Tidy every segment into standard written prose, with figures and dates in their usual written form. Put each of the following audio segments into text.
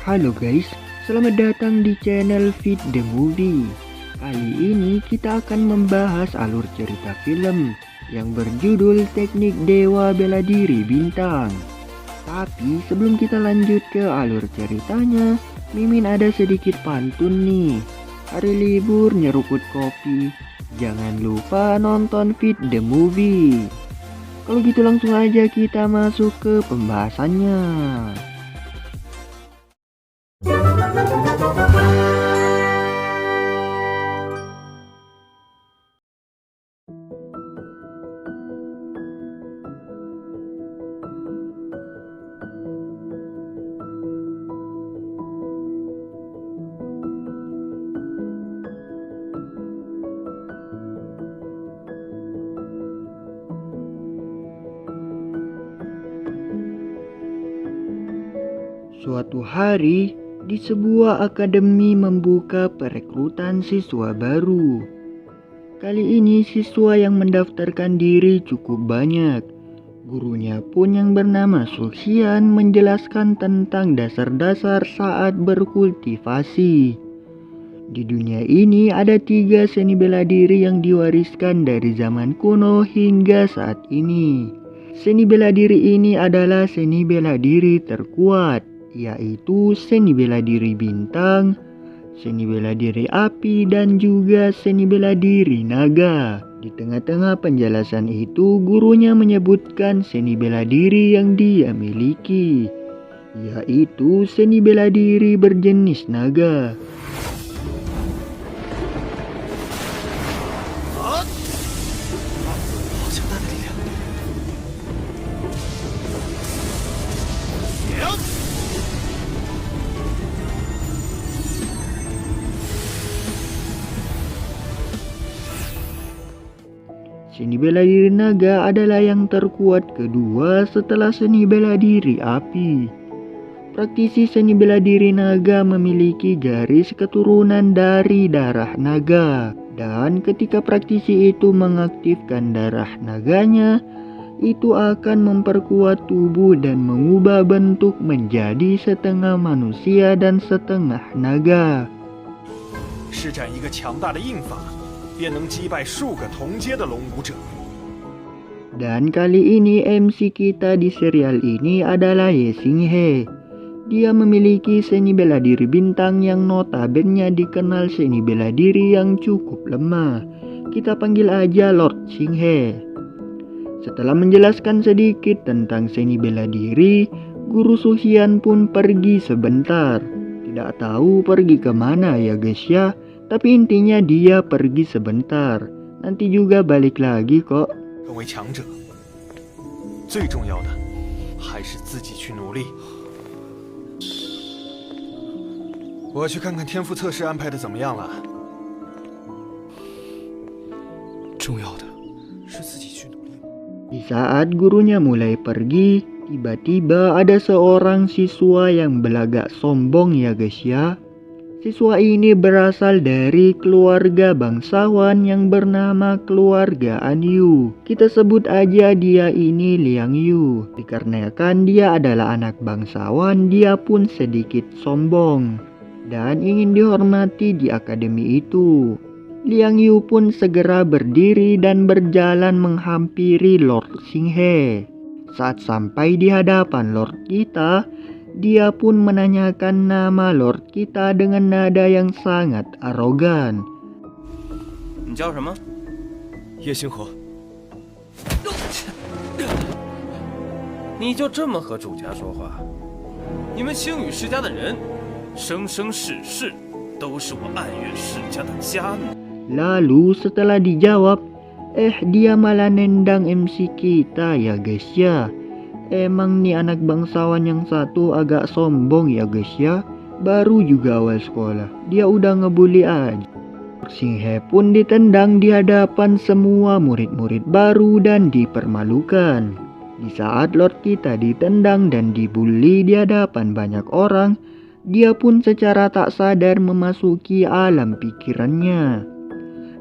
Halo guys, selamat datang di channel Fit the Movie. Kali ini kita akan membahas alur cerita film yang berjudul Teknik Dewa Bela Diri Bintang. Tapi sebelum kita lanjut ke alur ceritanya, Mimin ada sedikit pantun nih. Hari libur nyeruput kopi, jangan lupa nonton Fit the Movie. Kalau gitu langsung aja kita masuk ke pembahasannya. Suatu hari, di sebuah akademi membuka perekrutan siswa baru. Kali ini siswa yang mendaftarkan diri cukup banyak. Gurunya pun yang bernama Sulxian menjelaskan tentang dasar-dasar saat berkultivasi. Di dunia ini ada 3 seni bela diri yang diwariskan dari zaman kuno hingga saat ini. Seni bela diri ini adalah seni bela diri terkuat, yaitu seni bela diri bintang, seni bela diri api, dan juga seni bela diri naga. Di tengah-tengah penjelasan itu, gurunya menyebutkan seni bela diri yang dia miliki, yaitu seni bela diri berjenis naga. Seni bela diri naga adalah yang terkuat kedua setelah seni bela diri api. Praktisi seni bela diri naga memiliki garis keturunan dari darah naga. Dan ketika praktisi itu mengaktifkan darah naganya, itu akan memperkuat tubuh dan mengubah bentuk menjadi setengah manusia dan setengah naga. 施展一个强大的印法，便能击败数个同阶的龙武者。 Dan kali ini MC kita di serial ini adalah Ye Xinghe. Dia memiliki seni bela diri bintang yang notabene dikenal seni bela diri yang cukup lemah. Kita panggil aja Lord Xinghe. Setelah menjelaskan sedikit tentang seni bela diri, Guru Sulxian pun pergi sebentar. Tidak tahu pergi kemana ya guys ya, tapi intinya dia pergi sebentar. Nanti juga balik lagi kok. 成为强者，最重要的还是自己去努力。我去看看天赋测试安排的怎么样了。重要的是自己去努力。 Di saat gurunya mulai pergi, tiba-tiba ada seorang siswa yang belagak sombong ya guys ya. Siswa ini berasal dari keluarga bangsawan yang bernama keluarga Anyu. Kita sebut aja dia ini Liang Yu. Dikarenakan dia adalah anak bangsawan, dia pun sedikit sombong dan ingin dihormati di akademi itu. Liang Yu pun segera berdiri dan berjalan menghampiri Lord Xinghe. Saat sampai di hadapan Lord kita, dia pun menanyakan nama Lord kita dengan nada yang sangat arogan. 你叫什么？叶星河。你就这么和主家说话？你们星宇世家的人，生生世世都是我暗月世家的家奴。 Lalu setelah dijawab, dia malah nendang MC kita ya guys ya. Emang nih anak bangsawan yang satu agak sombong ya guys ya. Baru juga awal sekolah, dia udah ngebully aja. Xinghe pun ditendang di hadapan semua murid-murid baru dan dipermalukan. Di saat Lord kita ditendang dan dibully di hadapan banyak orang, dia pun secara tak sadar memasuki alam pikirannya.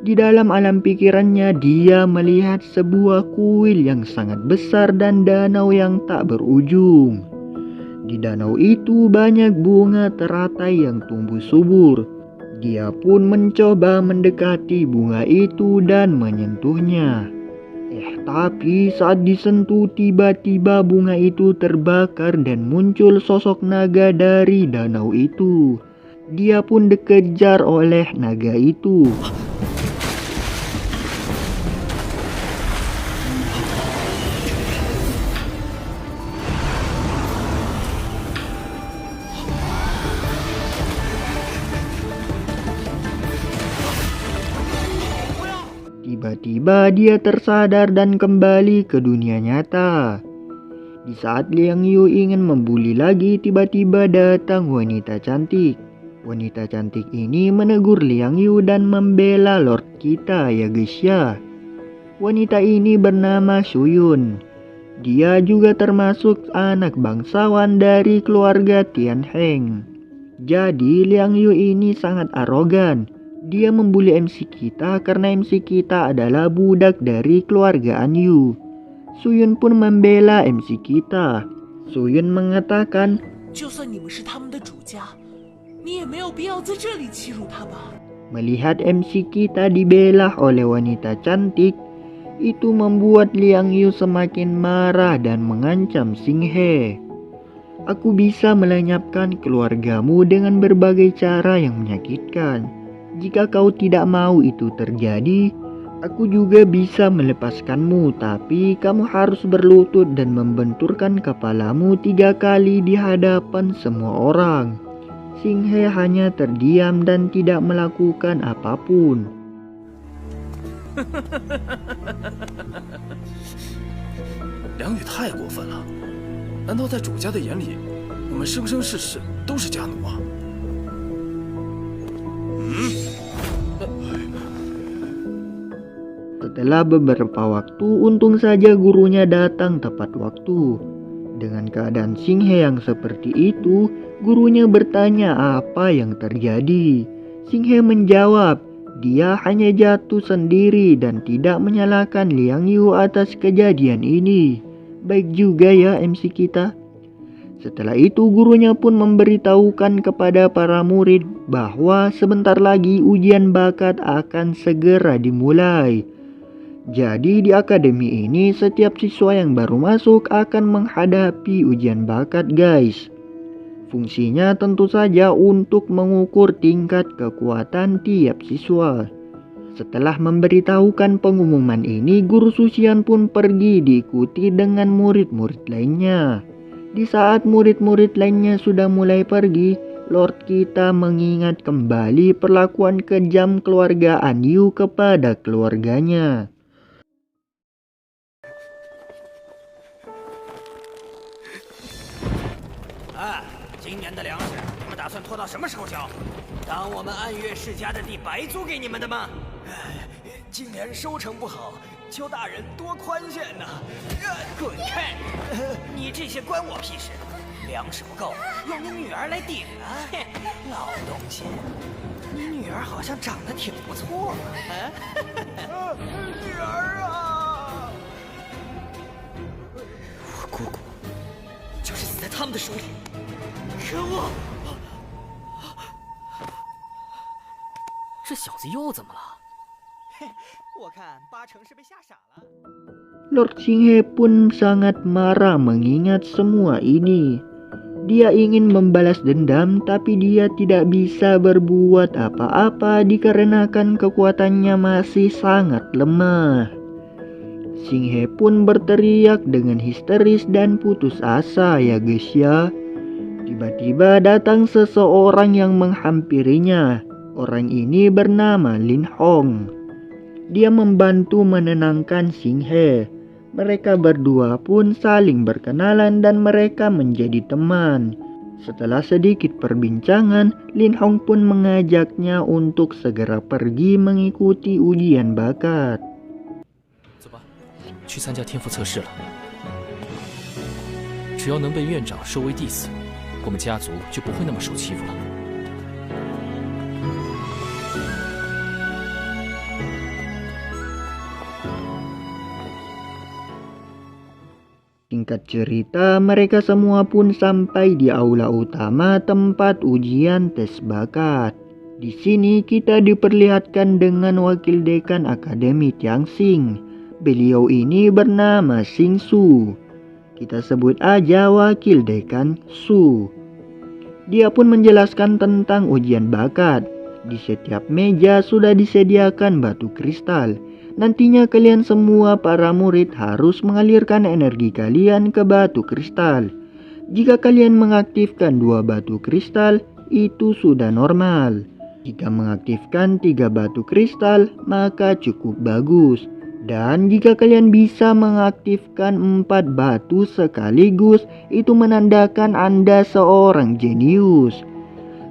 Di dalam alam pikirannya dia melihat sebuah kuil yang sangat besar dan danau yang tak berujung. Di danau itu banyak bunga teratai yang tumbuh subur. Dia pun mencoba mendekati bunga itu dan menyentuhnya. Tapi saat disentuh tiba-tiba bunga itu terbakar dan muncul sosok naga dari danau itu. Dia pun dikejar oleh naga itu. Tiba-tiba dia tersadar dan kembali ke dunia nyata. Di saat Liang Yu ingin membuli lagi, tiba-tiba datang wanita cantik. Wanita cantik ini menegur Liang Yu dan membela Lord kita ya guys ya. Wanita ini bernama Suyun. Dia juga termasuk anak bangsawan dari keluarga Tian Heng. Jadi Liang Yu ini sangat arogan. Dia membuli MC kita karena MC kita adalah budak dari keluarga An Yu. Suyun pun membela MC kita. Suyun mengatakan, melihat MC kita dibela oleh wanita cantik, itu membuat Liang Yu semakin marah dan mengancam Xing He. Aku bisa melenyapkan keluargamu dengan berbagai cara yang menyakitkan. Jika kau tidak mau itu terjadi, aku juga bisa melepaskanmu, tapi kamu harus berlutut dan membenturkan kepalamu 3 kali di hadapan semua orang. Xing He hanya terdiam dan tidak melakukan apapun. 梁宇太过分了，难道在主家的眼里，我们生生世世都是家奴吗？ Setelah beberapa waktu, untung saja gurunya datang tepat waktu. Dengan keadaan Xing He yang seperti itu, gurunya bertanya apa yang terjadi. Xing He menjawab, dia hanya jatuh sendiri dan tidak menyalahkan Liang Yu atas kejadian ini. Baik juga ya MC kita. Setelah itu gurunya pun memberitahukan kepada para murid bahwa sebentar lagi ujian bakat akan segera dimulai. Jadi di akademi ini setiap siswa yang baru masuk akan menghadapi ujian bakat guys. Fungsinya tentu saja untuk mengukur tingkat kekuatan tiap siswa. Setelah memberitahukan pengumuman ini, guru Susian pun pergi diikuti dengan murid-murid lainnya. Di saat murid-murid lainnya sudah mulai pergi, Lord kita mengingat kembali perlakuan kejam keluarga An Yu kepada keluarganya. 今年的粮食你们打算拖到什么时候交？当我们暗月世家的地白租给你们的吗？今年收成不好，求大人多宽限呐！滚开！你这些关我屁事！粮食不够，让你女儿来顶啊！老东西，你女儿好像长得挺不错啊！女儿啊！我姑姑就是死在他们的手里。 可恶！这小子又怎么了？我看八成是被吓傻了。 Lord Xing He pun sangat marah mengingat semua ini. Dia ingin membalas dendam tapi dia tidak bisa berbuat apa-apa dikarenakan kekuatannya masih sangat lemah. Xing He pun berteriak dengan histeris dan putus asa ya guys ya. Tiba-tiba datang seseorang yang menghampirinya. Orang ini bernama Lin Hong. Dia membantu menenangkan Xing He. Mereka berdua pun saling berkenalan dan mereka menjadi teman. Setelah sedikit perbincangan, Lin Hong pun mengajaknya untuk segera pergi mengikuti ujian bakat. 走吧，去参加天赋测试了。只要能被院长收为弟子， 我们家族就不会那么受欺负了。Singkat Singkat cerita, mereka semua pun sampai di aula utama tempat ujian tes bakat. Di sini kita diperlihatkan dengan wakil dekan Akademi Tianxing. Beliau ini bernama Xing Su. Kita sebut aja wakil dekan Su. Dia pun menjelaskan tentang ujian bakat. Di setiap meja sudah disediakan batu kristal. Nantinya kalian semua para murid harus mengalirkan energi kalian ke batu kristal. Jika kalian mengaktifkan 2 batu kristal, itu sudah normal. Jika mengaktifkan 3 batu kristal, maka cukup bagus. Dan jika kalian bisa mengaktifkan 4 batu sekaligus, itu menandakan Anda seorang jenius.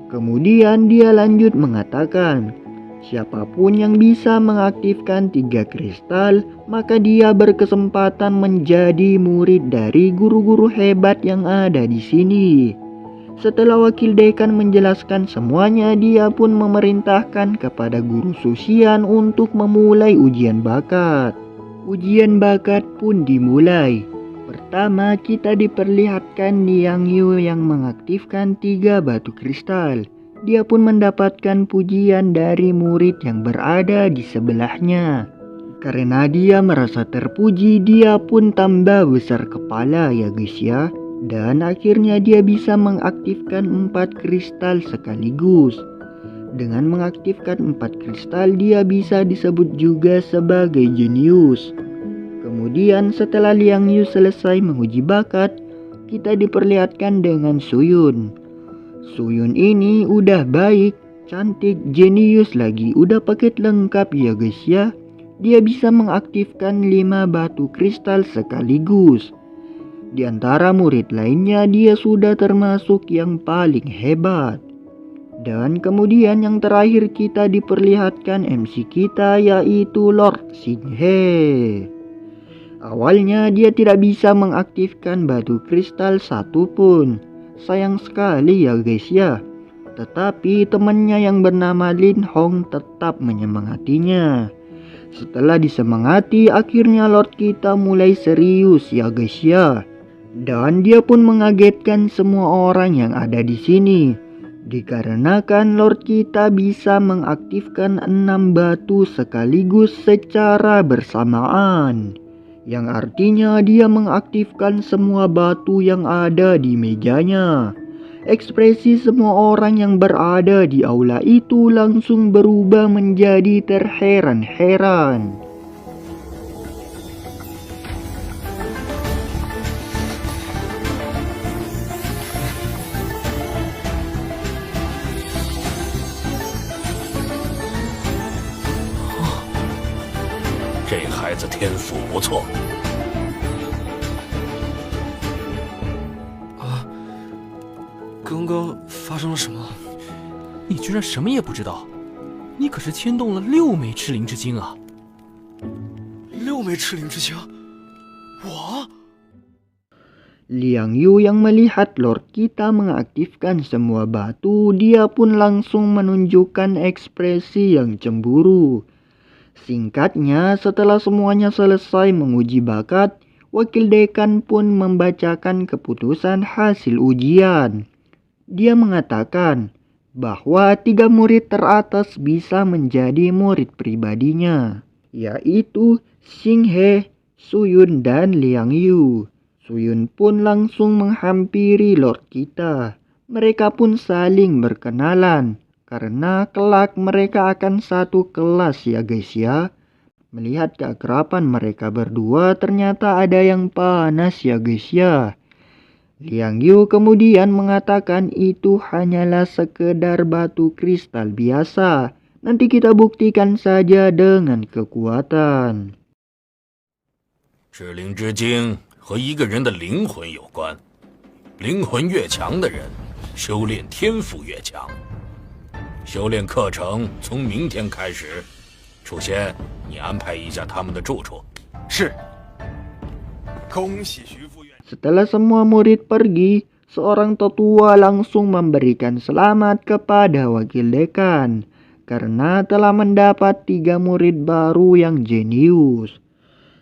Kemudian dia lanjut mengatakan, siapapun yang bisa mengaktifkan 3 kristal, maka dia berkesempatan menjadi murid dari guru-guru hebat yang ada di sini. Setelah wakil dekan menjelaskan semuanya, dia pun memerintahkan kepada guru Susian untuk memulai ujian bakat. Ujian bakat pun dimulai. Pertama, kita diperlihatkan Liang Yu yang mengaktifkan 3 batu kristal. Dia pun mendapatkan pujian dari murid yang berada di sebelahnya. Karena dia merasa terpuji, dia pun tambah besar kepala ya guys ya. Dan akhirnya dia bisa mengaktifkan 4 kristal sekaligus. Dengan mengaktifkan 4 kristal, dia bisa disebut juga sebagai jenius. Kemudian setelah Liang Yu selesai menguji bakat, kita diperlihatkan dengan Suyun. Suyun ini udah baik, cantik, jenius lagi, udah paket lengkap ya guys ya. Dia bisa mengaktifkan 5 batu kristal sekaligus. Di antara murid lainnya, dia sudah termasuk yang paling hebat. Dan kemudian yang terakhir kita diperlihatkan MC kita, yaitu Lord Xinghe. Awalnya dia tidak bisa mengaktifkan batu kristal satupun. Sayang sekali ya guys ya. Tetapi temannya yang bernama Lin Hong tetap menyemangatinya. Setelah disemangati, akhirnya Lord kita mulai serius ya guys ya. Dan dia pun mengagetkan semua orang yang ada di sini. Dikarenakan Lord kita bisa mengaktifkan 6 batu sekaligus secara bersamaan. Yang artinya dia mengaktifkan semua batu yang ada di mejanya. Ekspresi semua orang yang berada di aula itu langsung berubah menjadi terheran-heran. Oh, 这孩子天赋不错。刚刚发生了什么？你居然什么也不知道？你可是牵动了6枚赤灵之精啊！6枚赤灵之精，我。Liang Yu yang melihat Lord kita mengaktifkan semua batu, dia pun langsung menunjukkan ekspresi yang cemburu. Singkatnya, setelah semuanya selesai menguji bakat, wakil dekan pun membacakan keputusan hasil ujian. Dia mengatakan bahwa 3 murid teratas bisa menjadi murid pribadinya, yaitu Xinghe, Suyun, dan Liang Yu. Suyun pun langsung menghampiri Lord kita. Mereka pun saling berkenalan, karena kelak mereka akan satu kelas ya guys ya. Melihat keakraban mereka berdua, ternyata ada yang panas ya guys ya. Liang Yu kemudian mengatakan itu hanyalah sekedar batu kristal biasa. Nanti kita buktikan saja dengan kekuatan. 赤灵之精和一个人的灵魂有关，灵魂越强的人，修炼天赋越强。修炼课程从明天开始，楚仙，你安排一下他们的住处。是。恭喜徐副院。 Setelah semua murid pergi, seorang tetua langsung memberikan selamat kepada wakil dekan karena telah mendapat 3 murid baru yang jenius.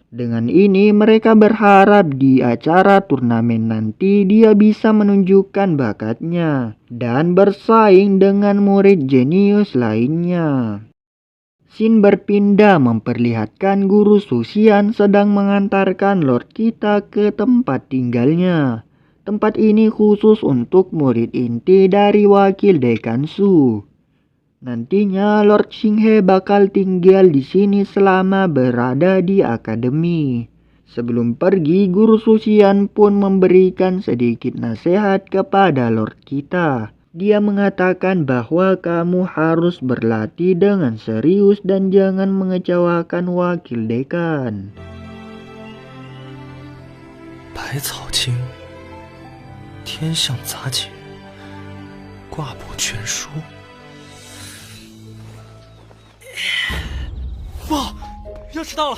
Dengan ini mereka berharap di acara turnamen nanti dia bisa menunjukkan bakatnya dan bersaing dengan murid jenius lainnya. Scene berpindah memperlihatkan Guru Susian sedang mengantarkan Lord Kita ke tempat tinggalnya. Tempat ini khusus untuk murid inti dari wakil Dekan Shu. Nantinya Lord Xinghe bakal tinggal di sini selama berada di akademi. Sebelum pergi, Guru Susian pun memberikan sedikit nasihat kepada Lord Kita. Dia mengatakan bahwa kamu harus berlatih dengan serius dan jangan mengecewakan wakil dekan. 百草经，天象杂解，卦卜全书。不好，要迟到了！